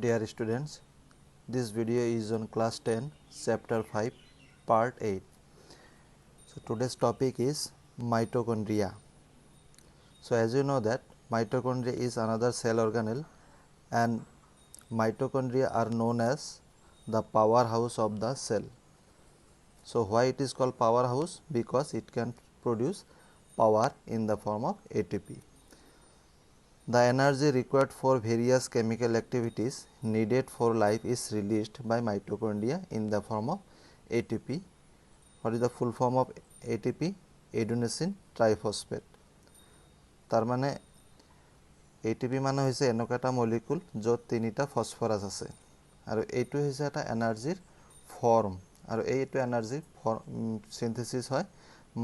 Dear students, this video is on class 10, chapter 5, part 8. So today's topic is mitochondria. So as you know that mitochondria is another cell organelle and mitochondria are known as the powerhouse of the cell. So why it is called powerhouse? Because it can produce power in the form of ATP. The energy required for various chemical activities needed for life is released by mitochondria in the form of ATP. What is the full form of ATP? Adenosine triphosphate. तार माने ATP माने होइसे एनका एटा molecule जो तिनिटा phosphorus আছে আৰু এইটো হৈছে এটা এনাৰ্জিৰ ফৰ্ম আৰু এইটো এনাৰ্জি সিনথেসিস হয়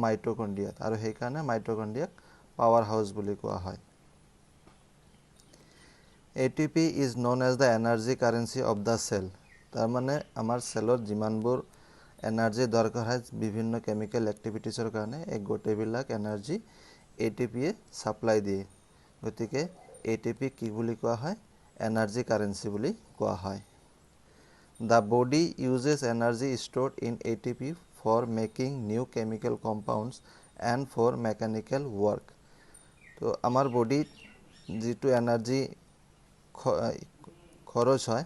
মাইটোকন্ড্ৰিয়াত আৰু সেই কাৰণে মাইটোকন্ড্ৰিয়াক পাৱাৰ হাউস বুলি কোৱা হয় ATP is known as the energy currency of the cell. तार माने आमार सेलर जिमानबुर एनार्जी दरकार है विभिन्न केमिकल एक्टिविटीजर कारणे एक गोटेबिलाक एनार्जी ATP ए सप्लाई दिए गतिके ATP की बुली कोआ है एनार्जी करेंसी बुली कोआ है The body uses energy stored in ATP for making new chemical compounds and for mechanical work. तो आमार बॉडी जितु एनार्जी खरच হয়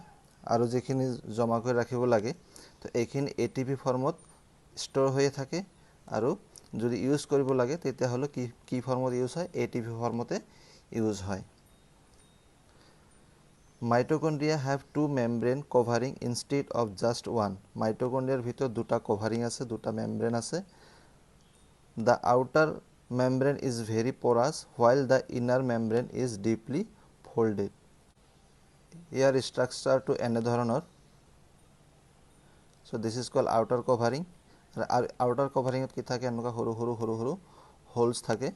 আৰু যেখিনি জমা কৰি ৰাখিব লাগে তো এইখিনি ATP ফৰ্মত ষ্টৰ হৈ থাকে আৰু যদি ইউজ কৰিব লাগে তেতিয়া হলো কি ফৰ্মত ইউজ হয় ATP ফৰ্মতে ইউজ হয় Mitochondria have two membrane covering instead of just one. Mitochondriaর ভিতর দুটা কভারিং আছে দুটা মেমব্রেন আছে The outer membrane is very porous while the inner membrane is deeply folded. Here structure to এনে ধৰণৰ So this is called outer covering. Outer covering কি থাকে এনেকা সৰু সৰু সৰু সৰু হোলস থাকে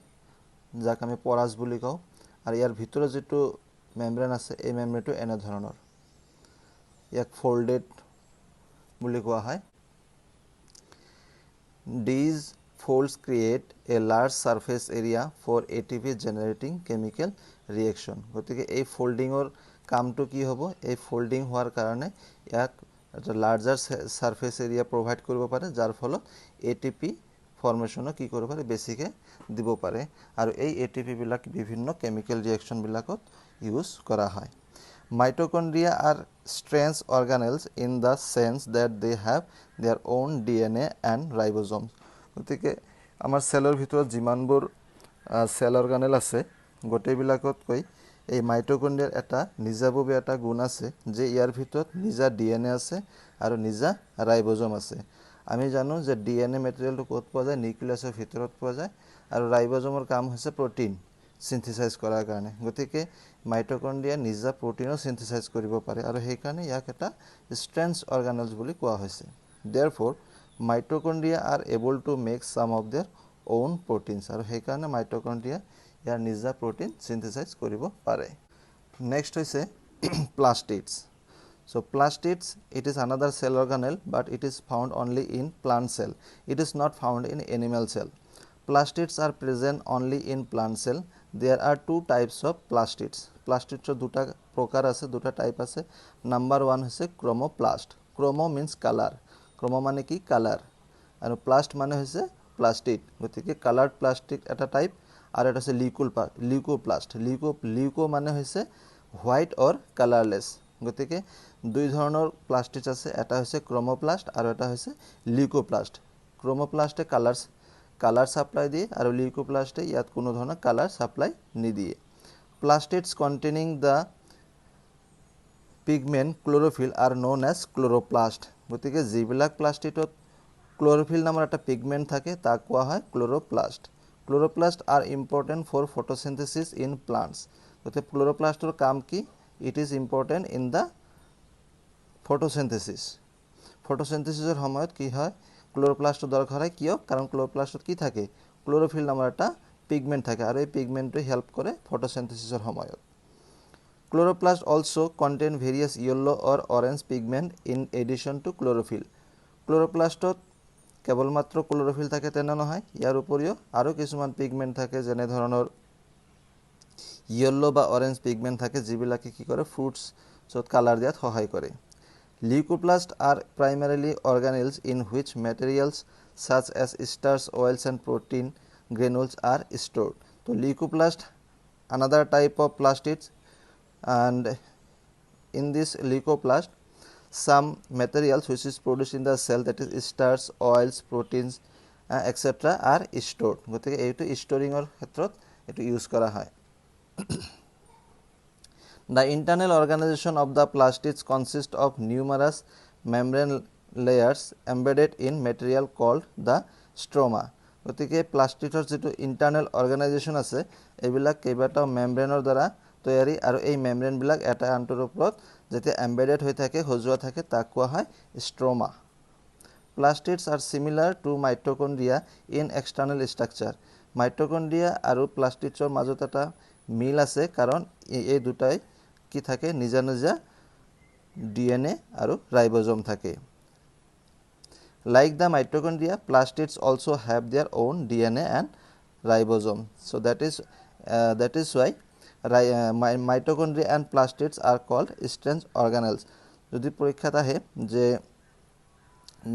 যাক আমি পৰাস বুলি কওঁ আৰু ইয়াৰ ভিতৰত যেটো মেমব্ৰেন আছে এই মেমব্ৰেনটো এনে ধৰণৰ ইয়াক ফোল্ডেড বুলি কোৱা হয় These folds create a large surface area for ATP generating chemical reaction গতিকে এই ফোল্ডিংৰ কামটো কি হ'ব এই ফোল্ডিং হোৱাৰ কাৰণে ইয়াক এটা লাৰ্জাৰ সাৰফেস এৰিয়া প্ৰোভাইড কৰিব পাৰে যাৰ ফলত ATP ফৰ্মেশন কি কৰিব পাৰে বেছিকে দিব পাৰে আৰু এই ATP বিলাক বিভিন্ন কেমিক্যাল ৰিঅ্যাকশন বিলাকত ইউজ কৰা হয় Mitochondria are strange organelles in the sense that they have their own DNA and ribosomes গতিকে আমাৰ সেলৰ ভিতৰত যিমানবোৰ সেল অৰ্গানেল আছে গোটেইবিলাকত কৈ এই মাইটোকন্ড্ৰিয়াৰ এটা নিজাববীয়া এটা গুণ আছে যে ইয়াৰ ভিতৰত নিজা DNA আছে আৰু নিজা ৰাইবোজোম আছে আমি জানো যে DNA মেটেৰিয়েলটো ক'ত পোৱা যায় নিউক্লিয়াছৰ ভিতৰত পোৱা যায় আৰু ৰাইবোজোমৰ কাম হৈছে প্ৰটিন সিনথেসাইজ কৰাৰ কাৰণে গতিকে মাইটোকন্ড্ৰিয়া নিজা প্ৰটিনও সিনথেসাইজ কৰিব পাৰে আৰু সেই কাৰণে ইয়াক এটা স্ট্ৰেঞ্জ অৰ্গানেলছ বুলি কোৱা হৈছে therefore mitochondria are able to make some of their own proteins আৰু সেই কাৰণে মাইটোকন্ড্ৰিয়া ইয়াৰ নিজা প্ৰটিন সিনথেসাইজ কৰিব পাৰে নেক্সট হৈছে plastids So plastids it is another cell organelle but it is found only in plant cell it is not found in animal cell plastids are present only in plant cell there are two types of plastids plastids দুটা প্রকার আছে দুটা type আছে number 1 হৈছে chromoplast chromo means color chromo মানে কি colour আৰু plast মানে হৈছে প্লাস্টিড গতিকে কালার্ড প্লাস্টিক এটা টাইপ আর এটা হচ্ছে লিউকোপ্লাস্ট লিউকো মানে হচ্ছে হোয়াইট অর কালারলেস গতিকে দুই ধৰণৰ প্লাস্টিক আছে এটা হচ্ছে ক্ৰোমোপ্লাস্ট আৰ এটা হচ্ছে লিউকোপ্লাস্ট ক্ৰোমোপ্লাস্টে কালাৰ সাপ্লাই দিয়ে আৰ লিউকোপ্লাস্টে ইয়াত কোনো ধৰণৰ কালার সাপ্লাই নিদিয়ে plastids containing the pigment chlorophyll are known as chloroplast গতিকে যিবিলাক প্লাস্টিডত chlorophyll নামৰ এটা পিগমেন্ট থাকে তাক কোৱা হয় chloroplast chloroplast are important for photosynthesis in plants গতিকে chloroplastৰ কাম কি it is important in the photosynthesisৰ সময়ত কি হয় chloroplast দৰকাৰ হয় কিয় কাৰণ chloroplastত কি থাকে chlorophyll নামৰ এটা পিগমেন্ট থাকে আৰু এই পিগমেন্টটো হেল্প কৰে photosynthesisৰ সময়ত chloroplast also contain various yellow or orange pigment in addition to chlorophyll chloroplastত cable মাত্ৰ ক্লোৰোফিল থাকে তেনে নহয় ইয়াৰ উপৰিও আৰু কিছুমান পিগমেন্ট থাকে যেনে ধৰণৰ येलो বা অৰেঞ্জ পিগমেন্ট থাকে যিবিলাকে কি কৰে ফ্ৰুটছত কালাৰ দিয়াত সহায় কৰে leucoplast are primarily organelles in which materials such as esters oils and protein granules are stored so leucoplast another type of plastids and in this leucoplast some materials which is produced in the cell that is esters oils proteins etc are stored গতিকে এইটো স্টোৰিংৰ ক্ষেত্ৰত এটো use কৰা হয় The internal organization of the plastids consists of numerous membrane layers embedded in material called the stroma. গতিকে প্লাষ্টিডৰ যেটো internal organisation আছে এবিলাক কেইবাটাও মেমব্ৰেনৰ দ্বাৰা তৈয়াৰী আৰু এই মেমব্ৰেন বিলাক এটা আনটোৰ ওপৰত যেতে এমবেডেড হৈ থাকে হজুৱা থাকে তাক কোৱা হয় স্ট্ৰোমা Plastids are similar to mitochondria in external structure. Mitochondria আৰু plastidsৰ মাজত এটা মিল আছে কাৰণ এই দুটাই কি থাকে নিজা নিজা DNA আৰু রাইবোজোম থাকে Like the mitochondria, plastids also have their own DNA and ribosome. So that is why mitochondria and plastids are called strange organelles. যদি পরীক্ষাত আহে যে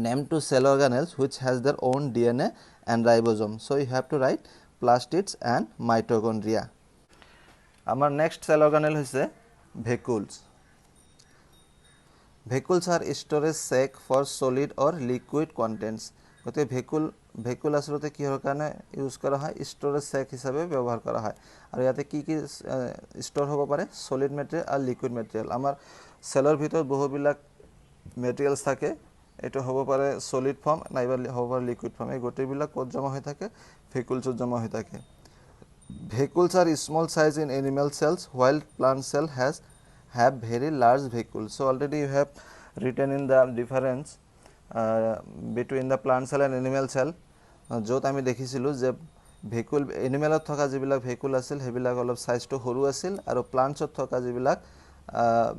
name to cell organelles which has their own DNA and ribosome. So you have to write plastids and mitochondria. Our next cell organelle is vacuoles. Vacuoles are storage sac for solid or liquid contents. গতে ভেকুল আসলতে কি হৰ কাৰণে use কৰা হয় স্টোৰেজ সেক হিচাপে ব্যৱহাৰ কৰা হয় আৰু ইয়াতে কি স্টোৰ হ'ব পাৰে সলিড মেটেৰিয়েল আৰু লিকুইড মেটেৰিয়েল আমাৰ সেলৰ ভিতৰত বহুবিলাক মেটেৰিয়েলস থাকে এটো হ'ব পাৰে সলিড ফৰ্ম নাইবা হ'ব পাৰে লিকুইড ফর্ম এই গোটেইবিলাক ক'ত জমা হৈ থাকে ভেকুলছত জমা হৈ থাকে Vacuoles are small size in animal cells while plant cell have very large vacuoles. So already you have written in the difference between the plant cell and animal cell. য'ত আমি দেখিছিলো যে ভেকুল এনিমেলত থকা যিবিলাক ভেকুল আছিল হেবিলাক অলপ সাইজটো সৰু আছিল আৰু প্লান্টছত থকা যিবিলাক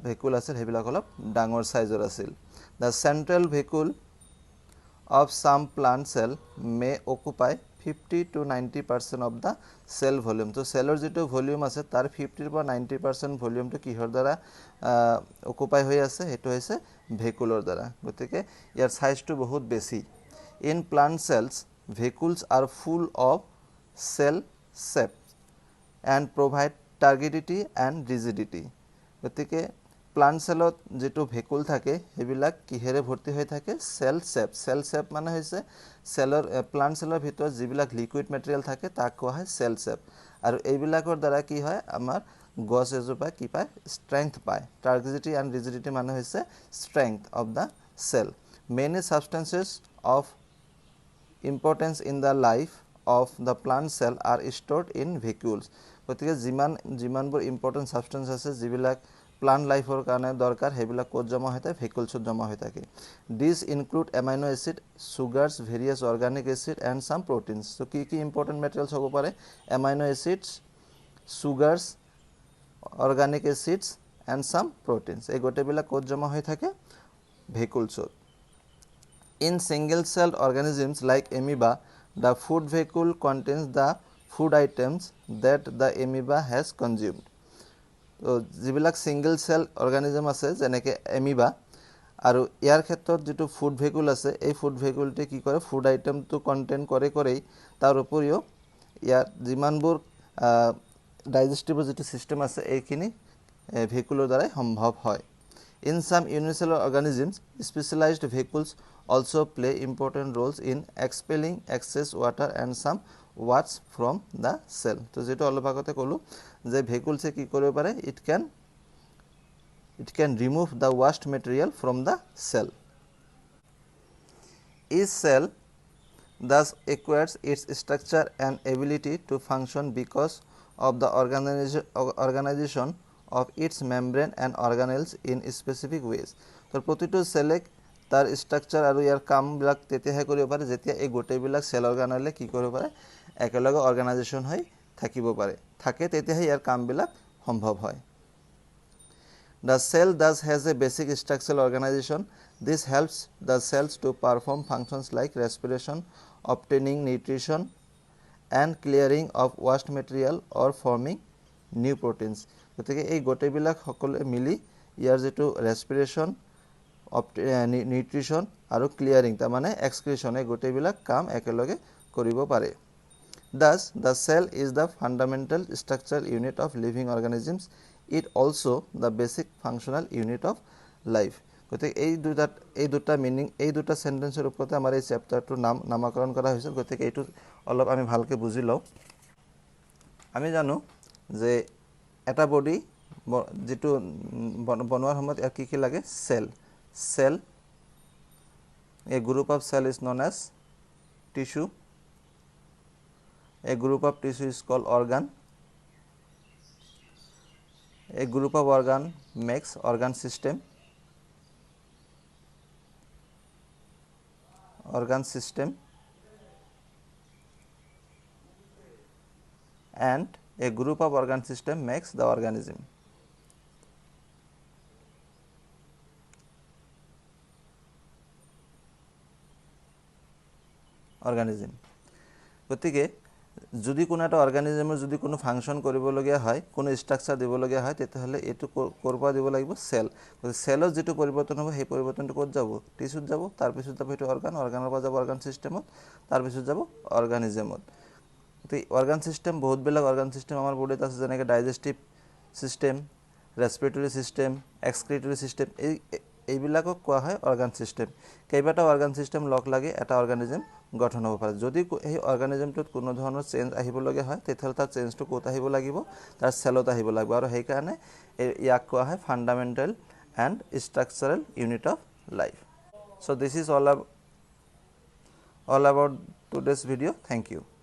ভেকুল আছিল হেবিলাক অলপ ডাঙৰ সাইজৰ আছিল The central vacuole of some plant cell may occupy 50 to 90% of the cell volume. So cellor যেটো ভলিউম আছে তার 50 পৰা 90% ভলিউমটো কিহৰ দ্বাৰা অকুপাই হৈ আছে হেটো হৈছে ভেকুলৰ দ্বাৰা গতিকে ইয়াৰ সাইজটো বহুত বেছি In plant cells vacuoles are full of cell septs and provide turgidity and rigidity গতিকে প্লান্ট সেলত যেটো ভেকুল থাকে হেবিলাক কিহেৰে ভৰ্তি হৈ থাকে সেল সেপ মানে হৈছে সেলৰ প্লান্ট সেলৰ ভিতৰত যিবিলাক লিকুইড মেটেৰিয়েল থাকে তাক কোৱা হয় সেল সেপ আৰু এইবিলাকৰ দ্বাৰা কি হয় আমাৰ গছ এজোপা কি পায় ষ্ট্ৰেংথ পায় টাৰ্গিডিটি এণ্ড ৰিজিডিটি মানে হৈছে strength of the cell many substances of importance in the life of the plant cell are stored in vacuoles গতিকে যিমানবোৰ ইম্পৰ্টেন্ট সাবস্টেন্স আছে যিবিলাক প্লান্ট লাইফৰ কাৰণে দৰকাৰ হেবিলাক কোড জমা হয় থাকে ভেকুলছত জমা হৈ থাকে this include amino acid sugars various organic acid and some proteins so কি ইম্পর্টেন্ট মেটেরিয়ালস হ'ব পাৰে amino acids sugars organic acids and some proteins এই গোটেবিলাক কোড জমা হৈ থাকে ভেকুলছত in single celled organisms like amoeba the food vacuole contains the food items that the amoeba has consumed তো যিবিলাক সিঙ্গল সেল অর্গানিজম আছে যেনেকে এমিবা আৰু ইয়াৰ ক্ষেত্ৰত যেটো ফুড ভেকুল আছে এই ফুড ভেকুলতে কি কৰে ফুড আইটেমটো কন্টেইন কৰেই তাৰ উপৰিও ইয়াৰ যিমানবোৰ ডাইজেষ্টিভ যেটো সিস্টেম আছে এইখিনি ভেকুলৰ দ্বাৰা সম্ভৱ হয় In some unicellular organisms specialized vacuoles also play important roles in expelling excess water and some waste from the cell তো যেটো অলপ আগতে কলো যে ভেকুলসে কি কৰিব পাৰে it can remove the waste material from the cell each cell thus acquires its structure and ability to function because of the organization of its membrane and organelles in specific ways তো প্ৰতিটো Selleck তাৰ structure আৰু ইয়াৰ কামবিলাক তেতিয়াহে কৰিব পাৰে যেতিয়া এই গোটেইবিলাক সেল অৰ্গানেলে কি কৰিব পাৰে একেলগে অৰ্গানাইজেশন হৈ থাকিব পাৰে থাকে তেতিয়াহে ইয়াৰ কামবিলাক সম্ভৱ হয় The cell thus has a basic structural organization this helps the cells to perform functions like respiration obtaining nutrition and clearing of waste material or forming new proteins গতিকে এই গোটেইবিলাক সকলোৱে মিলি ইয়াৰ যেটো ৰেসপিৰেশন নিউট্ৰিশন আৰু ক্লিয়াৰিং তাৰ মানে এক্সক্ৰিশন এই গোটেইবিলাক কাম একেলগে কৰিব পাৰে thus the cell is the fundamental structural unit of living organisms it also the basic functional unit of life গতিকে এই দুটা মিনিং এই দুটা সেন্টেন্সৰ ওপৰতে আমাৰ এই চ্যাপ্টাৰটোৰ নামকৰণ কৰা হৈছে গতিকে এইটো অলপ আমি ভালকে বুজি লওঁ আমি জানো যে এটা বডি যেটো বনোৱাৰ সময়ত কি লাগে cell a group of cell is known as tissue a group of tissue is called organ a group of organ makes organ system and a group of organ system makes the organism গতিকে যদি কোনো এটা অৰ্গানিজমৰ যদি কোনো function কৰিবলগীয়া হয় কোনো structure দিবলগীয়া হয় তেতিয়াহলে এটো কৰবা দিব লাগিব সেল সেলৰ যেটো পৰিৱৰ্তন হ'ব সেই পৰিৱৰ্তনটো ক'ত যাব টিস্যুত যাব তাৰ পিছত যাব এটো অৰ্গানৰ পৰা যাব অৰ্গান সিস্টেমত তাৰ পিছত যাব অৰ্গানিজমত তো অৰ্গান সিস্টেম বহুত বেলেগ অৰ্গান সিস্টেম আমাৰ বডিত আছে যেনেকৈ digestive system respiratory system এক্সক্ৰিটৰি system এইবিলাকক কোৱা হয় অৰ্গান সিস্টেম কেইবাটা অৰ্গান সিস্টেম লগ লাগি এটা অৰ্গানিজম গঠন হ'ব পাৰে যদি এই অৰ্গানিজমটোত কোনো ধৰণৰ চেঞ্জ আহিবলগীয়া হয় তেতিয়াহলে তাৰ চেঞ্জটো ক'ত আহিব লাগিব তাৰ সেলত আহিব লাগিব আৰু সেই কাৰণে ইয়াক কোৱা হয় fundamental and structural unit of life so this is all about today's video thank you